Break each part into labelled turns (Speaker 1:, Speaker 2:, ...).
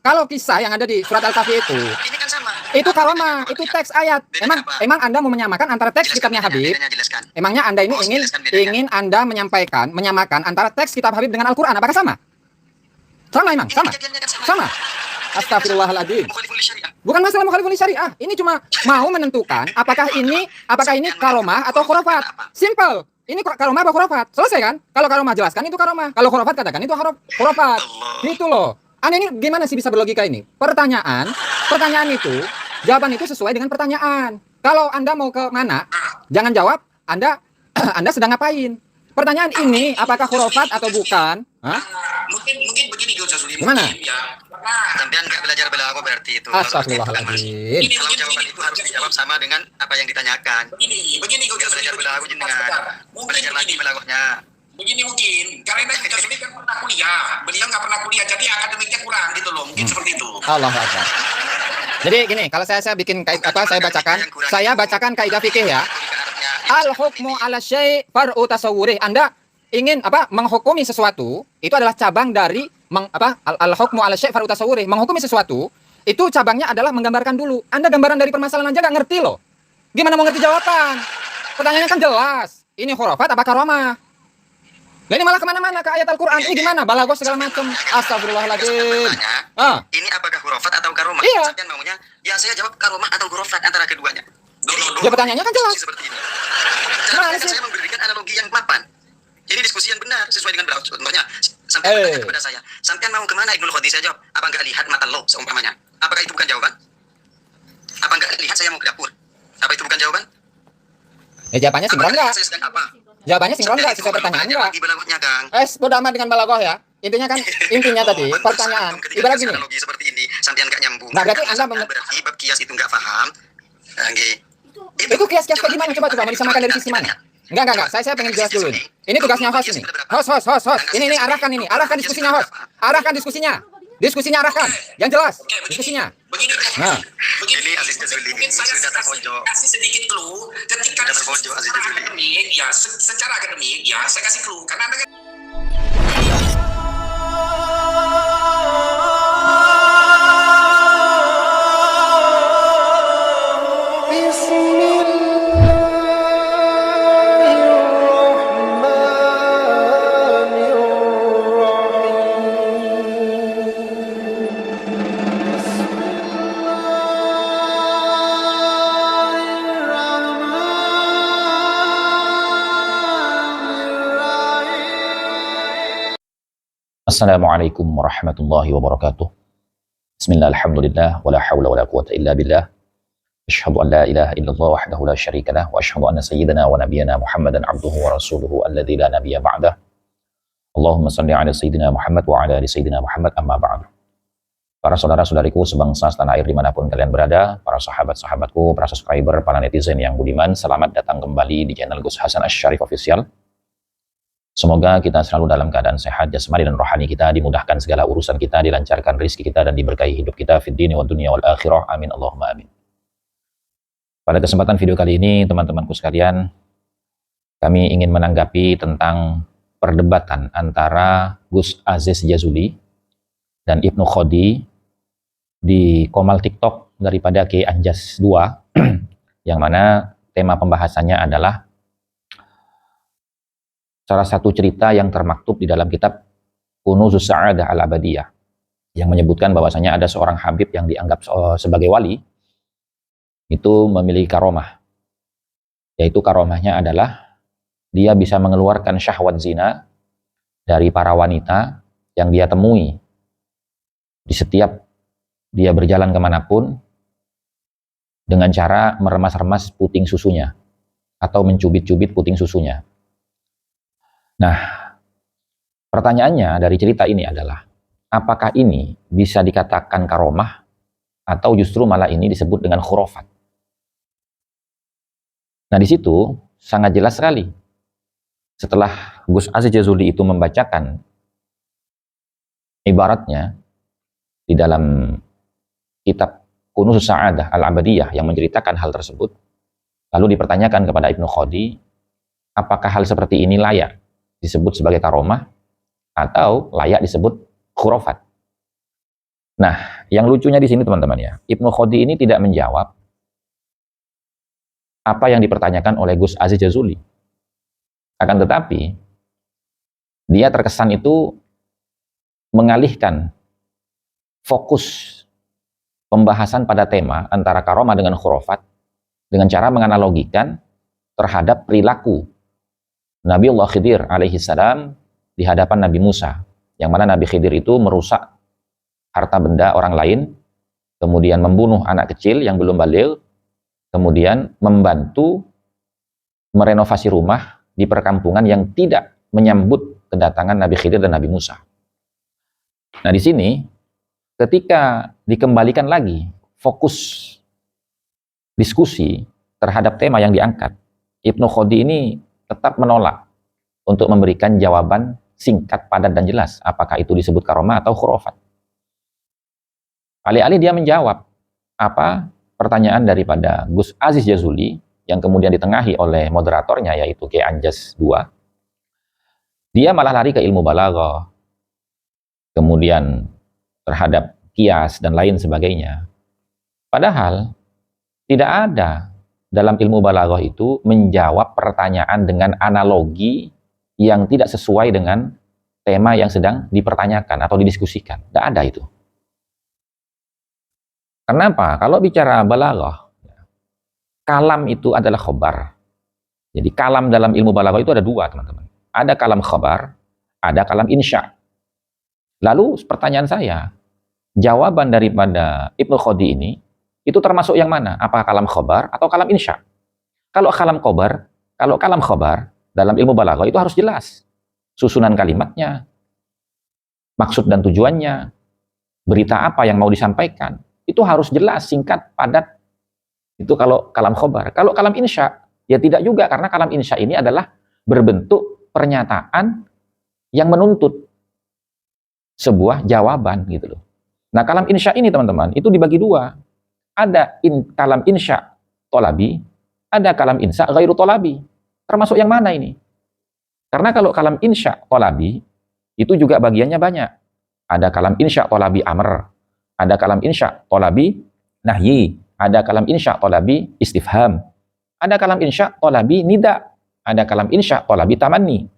Speaker 1: Kalau kisah yang ada di surat Al-Kahfi itu
Speaker 2: kan sama.
Speaker 1: Itu karomah, itu teks ayat. Emang Anda mau menyamakan antara teks kitabnya Habib? Emangnya Anda ini ingin Anda menyamakan antara teks kitab Habib dengan Al-Qur'an? Apakah sama? Sama emang? Sama? Sama? Astagfirullahaladzim. Bukan masalah mukhalifun syariah. Ini cuma mau menentukan apakah ini karomah atau khurafat. Simple. Ini karomah apa khurafat? Selesai kan? Kalau karomah jelaskan itu karomah. Kalau khurafat katakan itu khurafat. Gitu loh. Anda ini gimana sih bisa berlogika ini? Pertanyaan itu, jawaban itu sesuai dengan pertanyaan. Kalau Anda mau ke mana, jangan jawab Anda Anda sedang ngapain. Pertanyaan ini apakah khurafat atau bukan? Hah?
Speaker 2: Mungkin begini Gus Jazuli.
Speaker 1: Gimana?
Speaker 2: Sampean nggak belajar belago berarti itu.
Speaker 1: Astagfirullahaladzim.
Speaker 2: Kalau jawaban itu harus dijawab sama dengan apa yang ditanyakan. Begini Gus Jazuli. Belajar belago jenengan. Belajar lagi belagonya. Begini mungkin, karena kita sendiri kan pernah kuliah, beliau nggak pernah kuliah, jadi akademiknya kurang gitu loh, mungkin seperti itu.
Speaker 1: Allah Akbar. Jadi gini, kalau saya bikin saya bacakan kaidah fikih ya. Al hukmu ala syai' far'u tasawwurih. Anda ingin menghukumi sesuatu, itu adalah cabang dari al hukmu ala syai' far'u tasawwurih. Menghukumi sesuatu, itu cabangnya adalah menggambarkan dulu. Anda gambaran dari permasalahan aja nggak ngerti loh. Gimana mau ngerti jawaban? Pertanyaannya kan jelas. Ini khurafat apa karomah? Nah, ini malah kemana-mana ke ayat Al-Quran. Ini gimana? Balagos segala macam. Astagfirullahaladzim.
Speaker 2: Ini apakah khurafat atau karomah?
Speaker 1: Iya.
Speaker 2: Sampean maunya, ya saya jawab karomah atau khurafat antara keduanya.
Speaker 1: Ya pertanyaannya kan jelas.
Speaker 2: Seperti ini. Saya memberikan analogi yang mapan. Ini diskusi yang benar sesuai dengan beliau. Contohnya, sampai bertanya kepada saya, sampean mau kemana Ibnul Khodi? Saya jawab, apa enggak lihat mata lo seumpamanya? Apakah itu bukan jawaban? Apa enggak lihat saya mau ke dapur? Apa itu bukan jawaban?
Speaker 1: Ya jawabannya sinkron enggak?
Speaker 2: Saya sedang apa?
Speaker 1: Jawabannya sinkron nggak sesuai pertanyaan enggak? Bodo amat dengan balagoh ya. Intinya tadi pertanyaan. Ibarat gini.
Speaker 2: Analogi seperti ini, sampean enggak nyambung.
Speaker 1: Nah, berarti Anda
Speaker 2: berarti bab kias itu enggak paham.
Speaker 1: Itu kias-kias kayak gimana? Coba mau disamakan dari sisi mana? Enggak. Saya pengen jelas dulu nih. Ini tugasnya host ini. Host. Ini arahkan diskusinya host. Arahkan diskusinya. Diskusinya arahkan. Yang jelas. Diskusinya.
Speaker 2: Begini. Ini Aziz Jazuli sudah terpojok. Kasih sedikit clue ketika terpojok Aziz Jazuli. Ya, secara akademik ya saya kasih clue karena Anda kan
Speaker 3: Assalamualaikum warahmatullahi wabarakatuh. Bismillah, alhamdulillah, wa la hawla wa la quwata illa billah. Asyhadu an la ilaha illallah wahdahu la syarika lah, wa asyhadu anna sayyidana wa nabiyyana Muhammadan abduhu wa rasuluhu alladzi la nabiyya ba'dah. Allahumma shalli ala sayyidina Muhammad wa ala ali sayyidina Muhammad, amma ba'du. Para saudara-saudariku sebangsa setanah air dimanapun kalian berada, para sahabat-sahabatku, para subscriber, para netizen yang budiman, selamat datang kembali di channel Gus Hasan Asy-Syarif Official. Semoga kita selalu dalam keadaan sehat jasmani dan rohani kita, dimudahkan segala urusan kita, dilancarkan rezeki kita, dan diberkahi hidup kita fid dini wa dunya wal akhirah. Amin Allahumma amin. Pada kesempatan video kali ini, teman-temanku sekalian, kami ingin menanggapi tentang perdebatan antara Gus Aziz Jazuli dan Ibnu Khodi di komal TikTok daripada Kiai Anjas 2, yang mana tema pembahasannya adalah salah satu cerita yang termaktub di dalam kitab Kunuzus Sa'adah Al-Abadiyah yang menyebutkan bahwasanya ada seorang Habib yang dianggap sebagai wali itu memiliki karomah, yaitu karomahnya adalah dia bisa mengeluarkan syahwat zina dari para wanita yang dia temui di setiap dia berjalan kemanapun dengan cara meremas-remas puting susunya atau mencubit-cubit puting susunya. Nah, pertanyaannya dari cerita ini adalah, apakah ini bisa dikatakan karomah atau justru malah ini disebut dengan khurafat? Nah, di situ sangat jelas sekali. Setelah Gus Aziz Jazuli itu membacakan ibaratnya di dalam kitab Kunuzus Sa'adah Al-Abadiyah yang menceritakan hal tersebut, lalu dipertanyakan kepada Ibnu Khodi, apakah hal seperti ini layak disebut sebagai karomah atau layak disebut khurafat? Nah, yang lucunya di sini teman-teman ya, Ibnu Khodi ini tidak menjawab apa yang dipertanyakan oleh Gus Aziz Jazuli. Akan tetapi, dia terkesan itu mengalihkan fokus pembahasan pada tema antara karomah dengan khurafat dengan cara menganalogikan terhadap perilaku Nabiullah Khidir alaihi salam di hadapan Nabi Musa, yang mana Nabi Khidir itu merusak harta benda orang lain, kemudian membunuh anak kecil yang belum baligh, kemudian membantu merenovasi rumah di perkampungan yang tidak menyambut kedatangan Nabi Khidir dan Nabi Musa. Nah, di sini ketika dikembalikan lagi fokus diskusi terhadap tema yang diangkat, Ibnu Khodi ini tetap menolak untuk memberikan jawaban singkat, padat, dan jelas apakah itu disebut karomah atau khurafat. Alih-alih dia menjawab apa pertanyaan daripada Gus Aziz Jazuli yang kemudian ditengahi oleh moderatornya yaitu Kiai Anjas II, dia malah lari ke ilmu balaghah, kemudian terhadap kias dan lain sebagainya. Padahal tidak ada dalam ilmu balaghah itu menjawab pertanyaan dengan analogi yang tidak sesuai dengan tema yang sedang dipertanyakan atau didiskusikan. Tidak ada itu. Kenapa? Kalau bicara balaghah, kalam itu adalah khobar. Jadi kalam dalam ilmu balaghah itu ada dua, teman-teman. Ada kalam khobar, ada kalam insya. Lalu pertanyaan saya, jawaban daripada Ibnu Khodi ini, itu termasuk yang mana? Apakah kalam khobar atau kalam insya? Kalau kalam khobar, dalam ilmu balaghah itu harus jelas. Susunan kalimatnya, maksud dan tujuannya, berita apa yang mau disampaikan, itu harus jelas, singkat, padat. Itu kalau kalam khobar. Kalau kalam insya, ya tidak juga, karena kalam insya ini adalah berbentuk pernyataan yang menuntut sebuah jawaban gitu loh. Nah, kalam insya ini teman-teman, itu dibagi dua. Ada kalam insya tolabi, ada kalam insya ghairu tolabi. Termasuk yang mana ini? Karena kalau kalam insya tolabi, itu juga bagiannya banyak. Ada kalam insya tolabi amr, ada kalam insya tolabi nahyi, ada kalam insya tolabi istifham, ada kalam insya tolabi nida, ada kalam insya tolabi tamanni.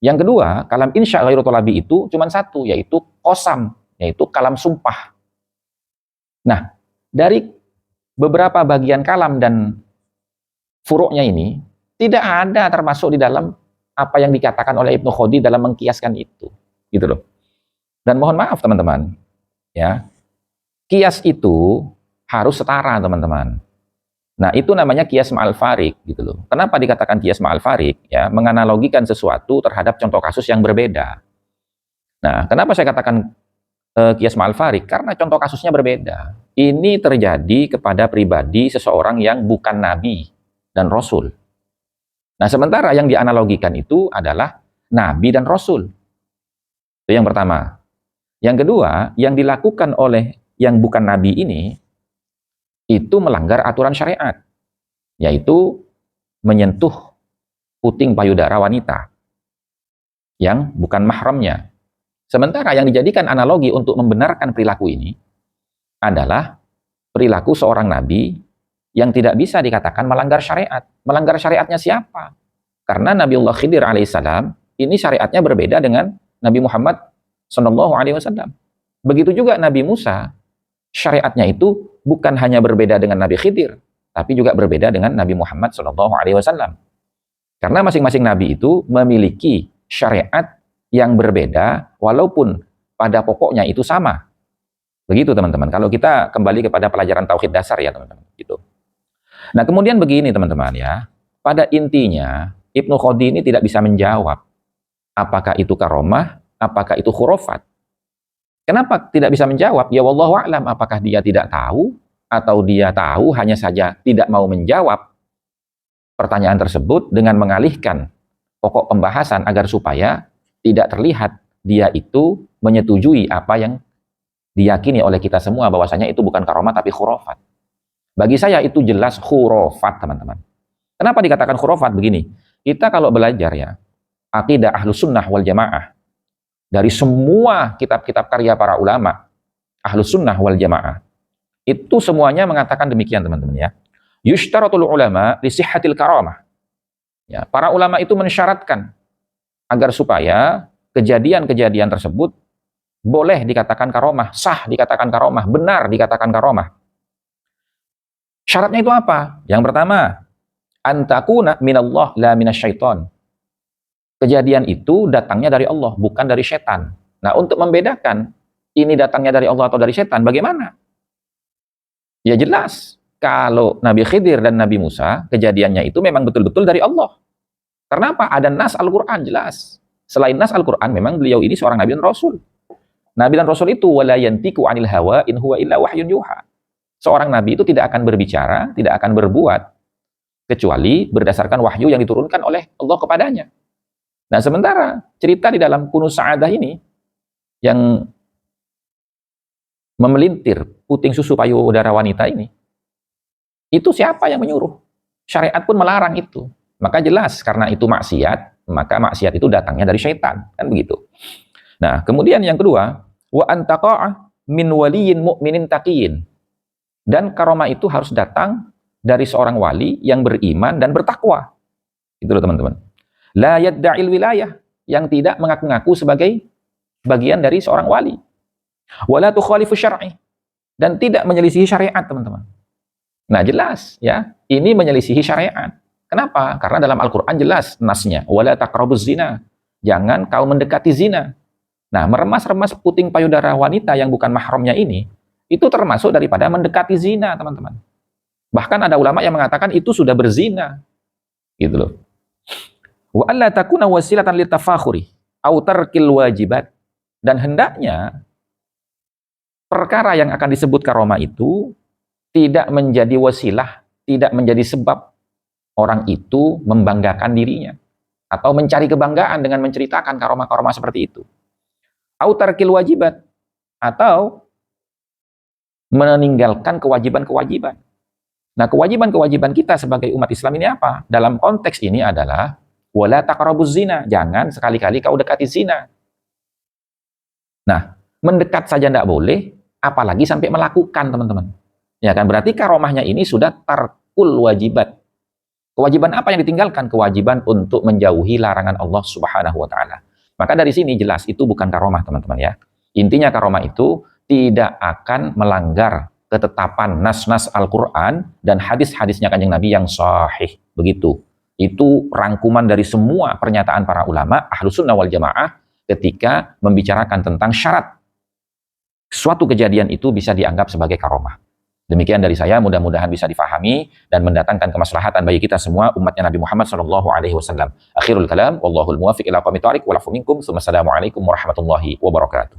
Speaker 3: Yang kedua, kalam insya ghairu tolabi itu cuma satu, yaitu qasam, yaitu kalam sumpah. Nah, dari beberapa bagian kalam dan furuknya ini, tidak ada termasuk di dalam apa yang dikatakan oleh Ibnu Khodi dalam mengkiaskan itu. Gitu loh. Dan mohon maaf teman-teman, ya, kias itu harus setara teman-teman. Nah, itu namanya kias ma'al farik gitu loh. Kenapa dikatakan kias ma'al farik? Ya, menganalogikan sesuatu terhadap contoh kasus yang berbeda. Nah, kenapa saya katakan kias ma'al farik? Karena contoh kasusnya berbeda. Ini terjadi kepada pribadi seseorang yang bukan nabi dan rasul. Nah, sementara yang dianalogikan itu adalah nabi dan rasul. Itu yang pertama. Yang kedua, yang dilakukan oleh yang bukan nabi ini itu melanggar aturan syariat, yaitu menyentuh puting payudara wanita yang bukan mahramnya. Sementara yang dijadikan analogi untuk membenarkan perilaku ini adalah perilaku seorang nabi yang tidak bisa dikatakan melanggar syariat. Melanggar syariatnya siapa? Karena Nabiullah Khidir alaihissalam ini syariatnya berbeda dengan Nabi Muhammad SAW. Begitu juga Nabi Musa, syariatnya itu bukan hanya berbeda dengan Nabi Khidir, tapi juga berbeda dengan Nabi Muhammad SAW. Karena masing-masing nabi itu memiliki syariat yang berbeda, walaupun pada pokoknya itu sama. Begitu teman-teman. Kalau kita kembali kepada pelajaran tauhid dasar ya teman-teman. Gitu. Nah kemudian begini teman-teman ya, pada intinya Ibnu Khodi ini tidak bisa menjawab apakah itu karomah, apakah itu khurafat. Kenapa tidak bisa menjawab? Ya wallahu a'lam, apakah dia tidak tahu atau dia tahu hanya saja tidak mau menjawab pertanyaan tersebut dengan mengalihkan pokok pembahasan agar supaya tidak terlihat dia itu menyetujui apa yang diyakini oleh kita semua bahwasanya itu bukan karomah tapi khurafat. Bagi saya itu jelas khurafat, teman-teman. Kenapa dikatakan khurafat? Begini, kita kalau belajar ya akidah Ahlus Sunnah wal Jamaah dari semua kitab-kitab karya para ulama, Ahlus Sunnah wal Jamaah itu semuanya mengatakan demikian, teman-teman ya. Yushtaratul ulama li sihhatil karamah. Ya, para ulama itu mensyaratkan agar supaya kejadian-kejadian tersebut boleh dikatakan karomah, sah dikatakan karomah, benar dikatakan karomah. Syaratnya itu apa? Yang pertama, antakuna minallah la minasyaiton. Kejadian itu datangnya dari Allah, bukan dari setan. Nah, untuk membedakan ini datangnya dari Allah atau dari setan, bagaimana? Ya jelas, kalau Nabi Khidir dan Nabi Musa, kejadiannya itu memang betul-betul dari Allah. Karena apa? Ada nas Al-Quran, jelas. Selain nas Al-Quran, memang beliau ini seorang Nabi dan Rasul. Nabi dan Rasul itu, wala yantiku anil hawa in huwa illa wahyun yuha. Seorang Nabi itu tidak akan berbicara, tidak akan berbuat, kecuali berdasarkan wahyu yang diturunkan oleh Allah kepadanya. Nah, sementara cerita di dalam Kunuz Sa'adah ini, yang memelintir puting susu payudara wanita ini, itu siapa yang menyuruh? Syariat pun melarang itu. Maka jelas, karena itu maksiat, maka maksiat itu datangnya dari syaitan, kan begitu. Nah, kemudian yang kedua, wa antaqa'a min waliyin mu'minin taqiyin. Dan karomah itu harus datang dari seorang wali yang beriman dan bertakwa. Itu loh, teman-teman. La yadda'il wilayah, yang tidak mengaku-ngaku sebagai bagian dari seorang wali. Wala tukhalifu syar'i, dan tidak menyelisihi syariat, teman-teman. Nah, jelas ya, ini menyelisihi syariat. Kenapa? Karena dalam Al-Qur'an jelas nasnya, wala taqrabuz zina. Jangan kau mendekati zina. Nah, meremas-remas puting payudara wanita yang bukan mahramnya ini, itu termasuk daripada mendekati zina, teman-teman. Bahkan ada ulama yang mengatakan itu sudah berzina. Gitu loh. Wa alla takuna wasilatan litafakhuri au tarkil wajibat. Dan hendaknya perkara yang akan disebut karomah itu tidak menjadi wasilah, tidak menjadi sebab orang itu membanggakan dirinya atau mencari kebanggaan dengan menceritakan karomah-karomah seperti itu. Au tarkil wajibat, atau meninggalkan kewajiban-kewajiban. Nah, kewajiban-kewajiban kita sebagai umat Islam ini apa? Dalam konteks ini adalah wala taqrabuz zina, jangan sekali-kali kau dekati zina. Nah, mendekat saja tidak boleh, apalagi sampai melakukan, teman-teman. Ya kan, berarti karomahnya ini sudah tarkul wajibat. Kewajiban apa yang ditinggalkan? Kewajiban untuk menjauhi larangan Allah Subhanahu wa taala. Maka dari sini jelas itu bukan karomah, teman-teman ya. Intinya karomah itu tidak akan melanggar ketetapan nas-nas Al-Qur'an dan hadis-hadisnya Kanjeng Nabi yang sahih. Begitu. Itu rangkuman dari semua pernyataan para ulama Ahlus Sunnah wal Jamaah ketika membicarakan tentang syarat suatu kejadian itu bisa dianggap sebagai karomah. Demikian dari saya, mudah-mudahan bisa difahami dan mendatangkan kemaslahatan bagi kita semua umatnya Nabi Muhammad SAW. Akhirul kalam, wallahul muwafiq ila aqwamit thoriq, wal afu minkum, assalamualaikum warahmatullahi wabarakatuh.